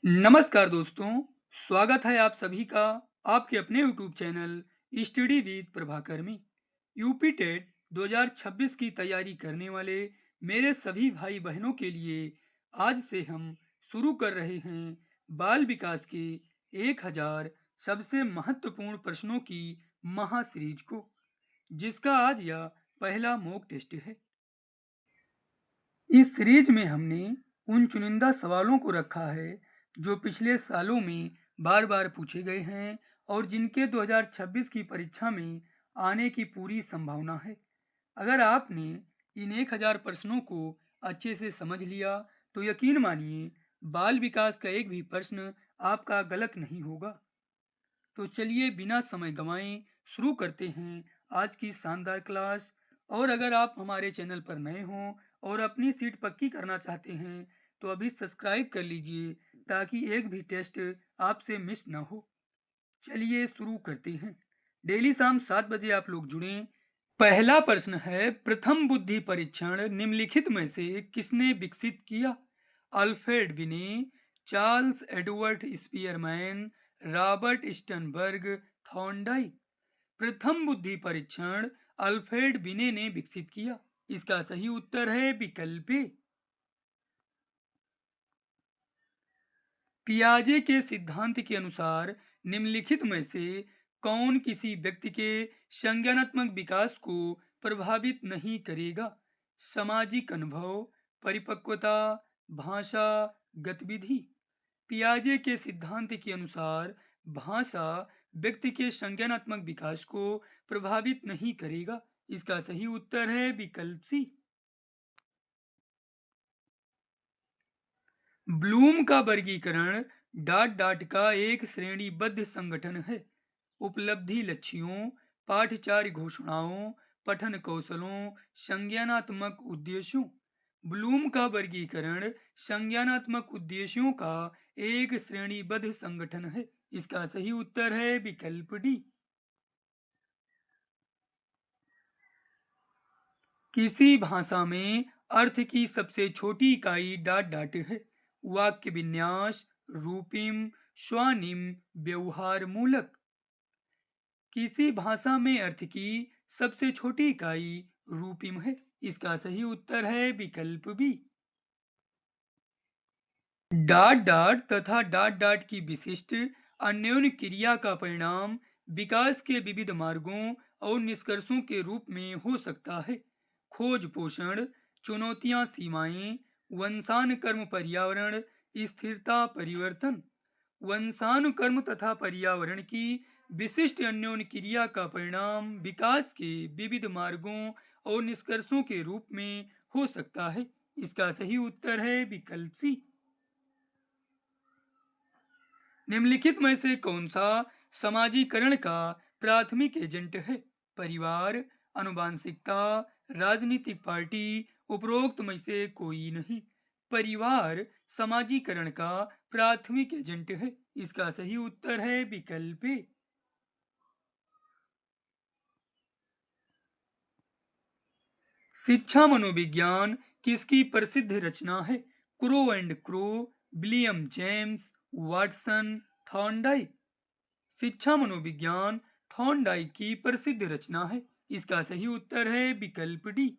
नमस्कार दोस्तों, स्वागत है आप सभी का आपके अपने YouTube channel study with Prabhakar में। यूपी टेट 2026 की तैयारी करने वाले मेरे सभी भाई बहनों के लिए आज से हम शुरू कर रहे हैं बाल विकास के 1000 सबसे महत्वपूर्ण प्रश्नों की महासीरीज को, जिसका आज यह पहला मॉक टेस्ट है। इस सीरीज में हमने उन चुनिंदा सवालों को रखा है जो पिछले सालों में बार बार पूछे गए हैं और जिनके 2026 की परीक्षा में आने की पूरी संभावना है। अगर आपने इन 1000 प्रश्नों को अच्छे से समझ लिया तो यकीन मानिए बाल विकास का एक भी प्रश्न आपका गलत नहीं होगा। तो चलिए बिना समय गंवाए शुरू करते हैं आज की शानदार क्लास। और अगर आप हमारे चैनल पर नए हों और अपनी सीट पक्की करना चाहते हैं तो अभी सब्सक्राइब कर लीजिए ताकि एक भी टेस्ट आपसे मिस ना हो। चलिए शुरू करते हैं। डेली शाम 7 बजे आप लोग जुड़ें। पहला प्रश्न है, प्रथम बुद्धि परीक्षण निम्नलिखित में से किसने विकसित किया? अल्फ्रेड बिने, Charles Edward Spearman, Robert Sternberg, Thorndike. प्रथम बुद्धि परीक्षण अल्फ्रेड बिने ने विकसित किया। इसका सही उत्तर है विकल्प ए। पियाजे के सिद्धांत के अनुसार निम्नलिखित में से कौन किसी व्यक्ति के संज्ञानात्मक विकास को प्रभावित नहीं करेगा? सामाजिक अनुभव, परिपक्वता, भाषा, गतिविधि। पियाजे के सिद्धांत के अनुसार भाषा व्यक्ति के संज्ञानात्मक विकास को प्रभावित नहीं करेगा। इसका सही उत्तर है विकल्प सी। ब्लूम का वर्गीकरण डॉट डॉट का एक श्रेणीबद्ध संगठन है। उपलब्धि लक्ष्यों, पाठ्यचर्या घोषणाओं, पठन कौशलों, संज्ञानात्मक उद्देश्यों। ब्लूम का वर्गीकरण संज्ञानात्मक उद्देश्यों का एक श्रेणीबद्ध संगठन है। इसका सही उत्तर है विकल्प डी। किसी भाषा में अर्थ की सबसे छोटी इकाई डॉट डॉट है। वाक्य विन्यास, रूपिम, स्वनिम, व्यवहार मूलक। किसी भाषा में अर्थ की सबसे छोटी इकाई रूपिम है। इसका सही उत्तर है विकल्प बी। डॉट डॉट तथा डॉट डॉट की विशिष्ट अन्योन्य क्रिया का परिणाम विकास के विविध मार्गों और निष्कर्षों के रूप में हो सकता है। खोज पोषण, चुनौतियां सीमाएं, वंशानुक्रम पर्यावरण, स्थिरता परिवर्तन। वंशानुक्रम तथा पर्यावरण की विशिष्ट अन्योन्य क्रिया का परिणाम विकास के विविध मार्गों और निष्कर्षों के रूप में हो सकता है। इसका सही उत्तर है विकल्प सी। निम्नलिखित में से कौन सा समाजीकरण का प्राथमिक एजेंट है? परिवार, अनुवांशिकता, राजनीतिक पार्टी। उपरोक्त में से कोई नहीं। परिवार समाजीकरण का प्राथमिक एजेंट है। इसका सही उत्तर है विकल्प ए। शिक्षा मनोविज्ञान किसकी प्रसिद्ध रचना है? Crow and crow, William James, Watson, Thorndike. शिक्षा मनोविज्ञान थॉर्नडाइक की प्रसिद्ध रचना है। इसका सही उत्तर है विकल्प डी।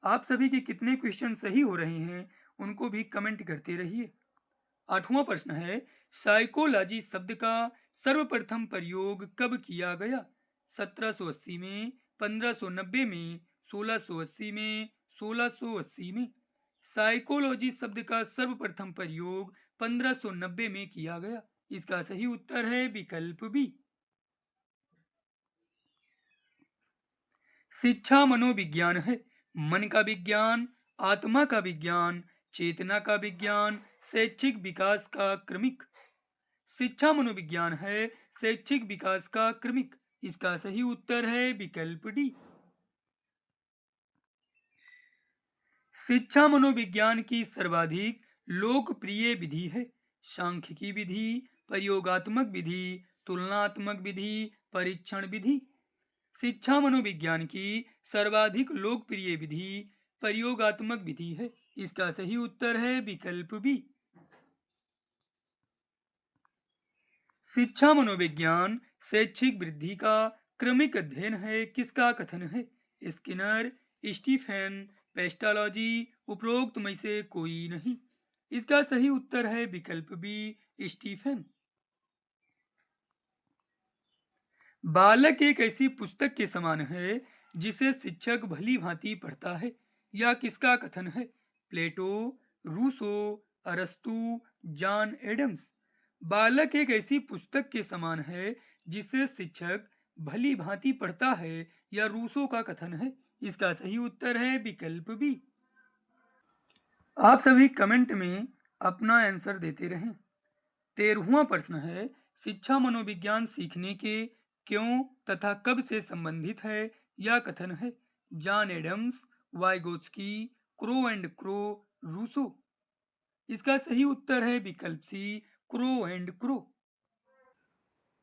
आप सभी के कितने क्वेश्चन सही हो रहे हैं उनको भी कमेंट करते रहिए। आठवां प्रश्न है, साइकोलॉजी शब्द का सर्वप्रथम प्रयोग कब किया गया? 1780 में, 1590 में, 1680 में, 1680 में। साइकोलॉजी शब्द का सर्वप्रथम प्रयोग 1590 में किया गया। इसका सही उत्तर है विकल्प बी। शिक्षा मनोविज्ञान है। मन का विज्ञान, आत्मा का विज्ञान, चेतना का विज्ञान, शैक्षिक विकास का क्रमिक। शिक्षा मनोविज्ञान है शैक्षिक विकास का क्रमिक। इसका सही उत्तर है विकल्प डी। शिक्षा मनोविज्ञान की सर्वाधिक लोकप्रिय विधि है। सांख्यिकी विधि, प्रयोगात्मक विधि, तुलनात्मक विधि, परीक्षण विधि। शिक्षा मनोविज्ञान की सर्वाधिक लोकप्रिय विधि प्रयोगात्मक विधि है। इसका सही उत्तर है विकल्प बी। शिक्षा मनोविज्ञान शैक्षिक वृद्धि का क्रमिक अध्ययन है, किसका कथन है? स्किनर, स्टीफेन, पेस्टालॉजी, उपरोक्त में से कोई नहीं। इसका सही उत्तर है विकल्प बी, स्टीफेन। बालक एक ऐसी पुस्तक के समान है जिसे शिक्षक भली भांति पढ़ता है, या किसका कथन है? प्लेटो, रूसो, अरस्तु, जॉन एडम्स। बालक एक ऐसी पुस्तक के समान है जिसे शिक्षक भली भांति पढ़ता है, या रूसो का कथन है? इसका सही उत्तर है विकल्प बी। आप सभी कमेंट में अपना आंसर देते रहें। 13वां प्रश्न है, शिक्षा मनोविज्ञान सीखने के क्यों तथा कब से संबंधित है, या कथन है? John Adams, Vygotsky, Crow and Crow, Rousseau. इसका सही उत्तर है विकल्प सी, क्रो एंड क्रो।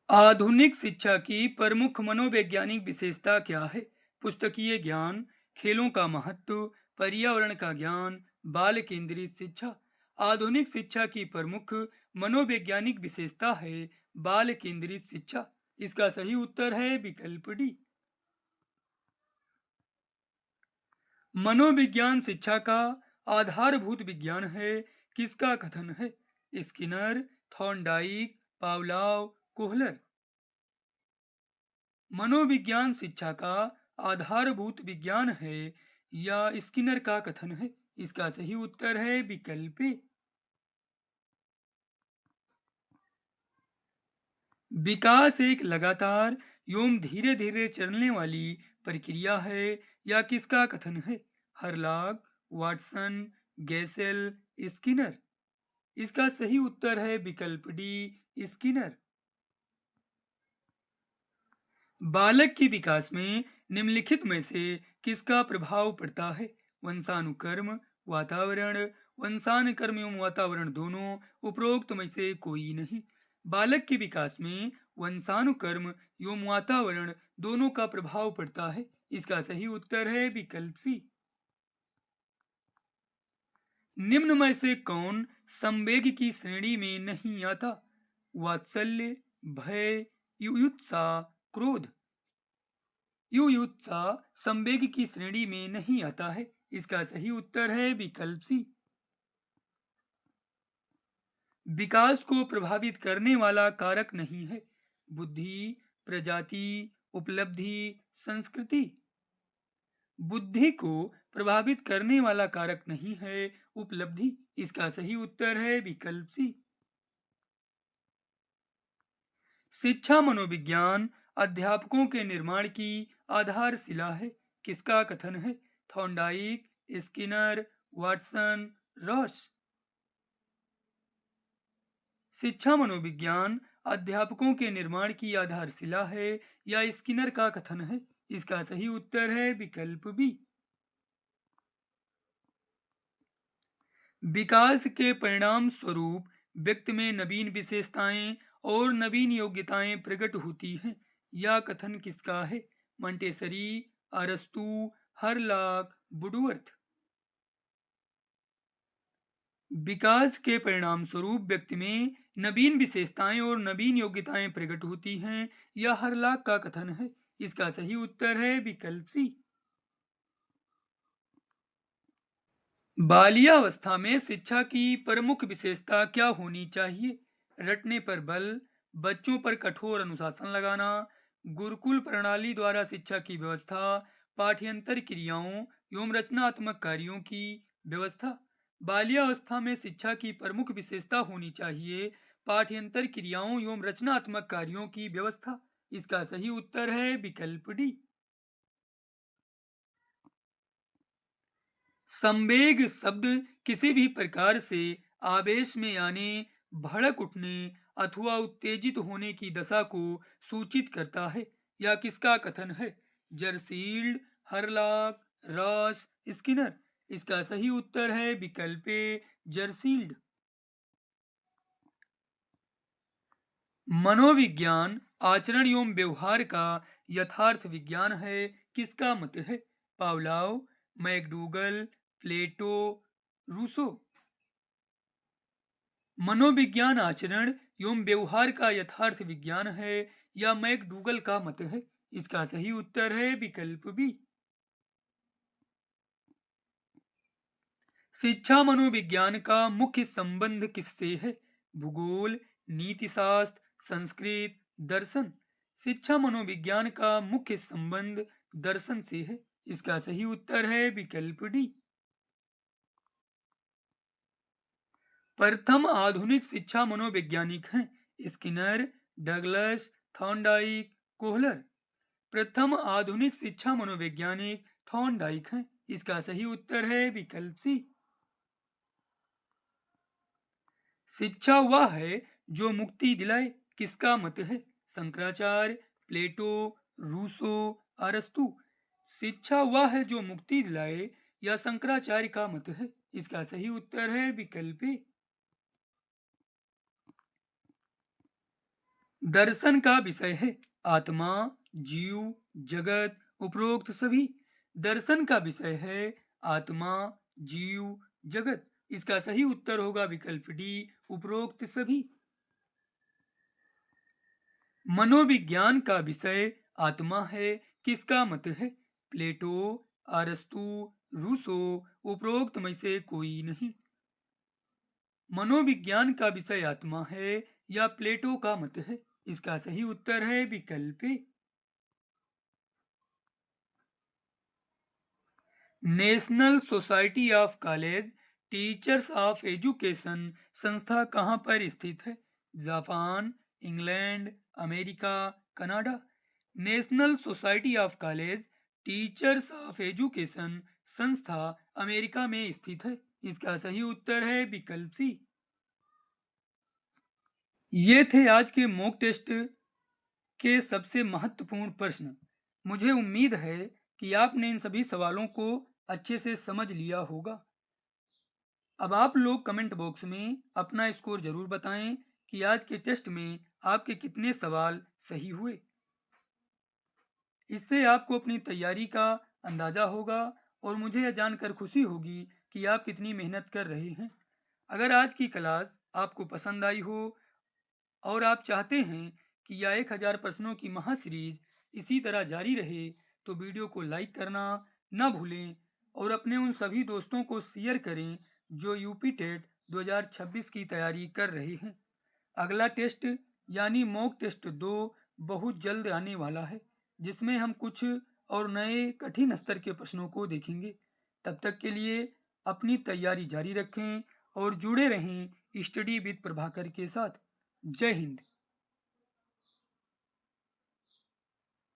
आधुनिक शिक्षा की प्रमुख मनोवैज्ञानिक विशेषता क्या है? पुस्तकीय ज्ञान, खेलों का महत्व, पर्यावरण का ज्ञान, बाल केंद्रित शिक्षा। आधुनिक शिक्षा की प्रमुख मनोवैज्ञानिक विशेषता है बाल केंद्रित शिक्षा। इसका सही उत्तर है विकल्प डी। मनोविज्ञान शिक्षा का आधारभूत विज्ञान है, किसका कथन है? Skinner, Thorndike, Pavlov, Kohler. मनोविज्ञान शिक्षा का आधारभूत विज्ञान है, या स्किनर का कथन है? इसका सही उत्तर है विकल्प ए। विकास एक लगातार एवं धीरे धीरे चलने वाली प्रक्रिया है, या किसका कथन है? हरलाक, वाटसन, गैसेल, स्किनर। इसका सही उत्तर है विकल्प डी, स्किनर। बालक के विकास में निम्नलिखित में से किसका प्रभाव पड़ता है? वंशानुक्रम, वातावरण। वंशानुक्रम एवं वातावरण दोनों, उपरोक्त में से कोई नहीं। बालक के विकास में वंशानुक्रम एवं वातावरण दोनों का प्रभाव पड़ता है। इसका सही उत्तर है विकल्प सी। निम्न में से कौन संवेग की श्रेणी में नहीं आता? वात्सल्य, भय, युयुत्सा, क्रोध। युयुत्सा संवेग की श्रेणी में नहीं आता है। इसका सही उत्तर है विकल्प सी। विकास को प्रभावित करने वाला कारक नहीं है। बुद्धि, प्रजाति, उपलब्धि, संस्कृति। बुद्धि को प्रभावित करने वाला कारक नहीं है उपलब्धि। इसका सही उत्तर है विकल्प सी। शिक्षा मनोविज्ञान अध्यापकों के निर्माण की आधारशिला है, किसका कथन है? Thorndike, Skinner, Watson, Ross. शिक्षा मनोविज्ञान अध्यापकों के निर्माण की आधारशिला है, या स्किनर का कथन है? इसका सही उत्तर है विकल्प बी। विकास के परिणाम स्वरूप व्यक्ति में नवीन विशेषताएं और नवीन योग्यताएं प्रकट होती हैं, यह कथन किसका है? मंटेसरी, अरस्तु, हरलाक, वुडवर्थ। विकास के परिणाम स्वरूप व्यक्ति में नवीन विशेषताएं और नवीन योग्यताएं प्रकट होती हैं, यह हरलाक का कथन है। इसका सही उत्तर है विकल्प सी। बाल्यावस्था में शिक्षा की प्रमुख विशेषता क्या होनी चाहिए? रटने पर बल, बच्चों पर कठोर अनुशासन लगाना, गुरुकुल प्रणाली द्वारा शिक्षा की व्यवस्था, पाठ्यंतर क्रियाओं एवं रचनात्मक कार्यों की व्यवस्था। बाल्यावस्था में शिक्षा की प्रमुख विशेषता होनी चाहिए पाठ्यंतर क्रियाओं एवं रचनात्मक कार्यों की व्यवस्था। इसका सही उत्तर है विकल्प डी। संवेग शब्द किसी भी प्रकार से आवेश में आने, भड़क उठने अथवा उत्तेजित होने की दशा को सूचित करता है, या किसका कथन है? जरसील्ड, हरलाक, रॉस, स्किनर। इसका सही उत्तर है विकल्प ए, जरसील्ड। मनोविज्ञान आचरण एवं व्यवहार का यथार्थ विज्ञान है, किसका मत है? पावलोव, मैकडूगल, प्लेटो, रूसो। मनोविज्ञान आचरण एवं व्यवहार का यथार्थ विज्ञान है या मैकडूगल का मत है? इसका सही उत्तर है विकल्प बी। शिक्षा मनोविज्ञान का मुख्य संबंध किससे है? भूगोल, नीतिशास्त्र, संस्कृत, दर्शन। शिक्षा मनोविज्ञान का मुख्य संबंध दर्शन से है। इसका सही उत्तर है विकल्प डी। प्रथम आधुनिक शिक्षा मनोवैज्ञानिक हैं स्किनर, डगलस, थॉर्नडाइक, कोहलर। प्रथम आधुनिक शिक्षा मनोवैज्ञानिक थॉर्नडाइक हैं। इसका सही उत्तर है विकल्प सी। शिक्षा वह है जो मुक्ति दिलाए, किसका मत है? शंकराचार्य, प्लेटो, रूसो, अरस्तु। शिक्षा वह है जो मुक्ति दिलाए या शंकराचार्य का मत है? इसका सही उत्तर है विकल्प ए। दर्शन का विषय है आत्मा, जीव, जगत, उपरोक्त सभी। दर्शन का विषय है आत्मा, जीव, जगत। इसका सही उत्तर होगा विकल्प डी, उपरोक्त सभी। मनोविज्ञान का विषय आत्मा है, किसका मत है? प्लेटो, अरस्तु, रूसो, उपरोक्त में से कोई नहीं। मनोविज्ञान का विषय आत्मा है या प्लेटो का मत है? इसका सही उत्तर है विकल्प A. National society of college teachers of education संस्था कहाँ पर स्थित है? Japan, England, America, Canada. नेशनल society of college teachers of education संस्था अमेरिका में स्थित है। इसका सही उत्तर है विकल्प सी। ये थे आज के मॉक टेस्ट के सबसे महत्वपूर्ण प्रश्न। मुझे उम्मीद है कि आपने इन सभी सवालों को अच्छे से समझ लिया होगा। अब आप लोग कमेंट बॉक्स में अपना स्कोर जरूर बताएं कि आज के टेस्ट में आपके कितने सवाल सही हुए। इससे आपको अपनी तैयारी का अंदाजा होगा और मुझे यह जानकर खुशी होगी कि आप कितनी मेहनत कर रहे हैं। अगर आज की क्लास आपको पसंद आई हो और आप चाहते हैं कि यह 1000 प्रश्नों की महासीरीज इसी तरह जारी रहे, तो वीडियो को लाइक करना न भूलें और अपने उन सभी दोस्तों को शेयर करें जो यूपी टेट 2026 की तैयारी कर रहे हैं। अगला टेस्ट यानी मॉक टेस्ट 2 बहुत जल्द आने वाला है, जिसमें हम कुछ और नए कठिन स्तर के प्रश्नों को देखेंगे। तब तक के लिए अपनी तैयारी जारी रखें और जुड़े रहें स्टडी विद प्रभाकर के साथ। जय हिंद।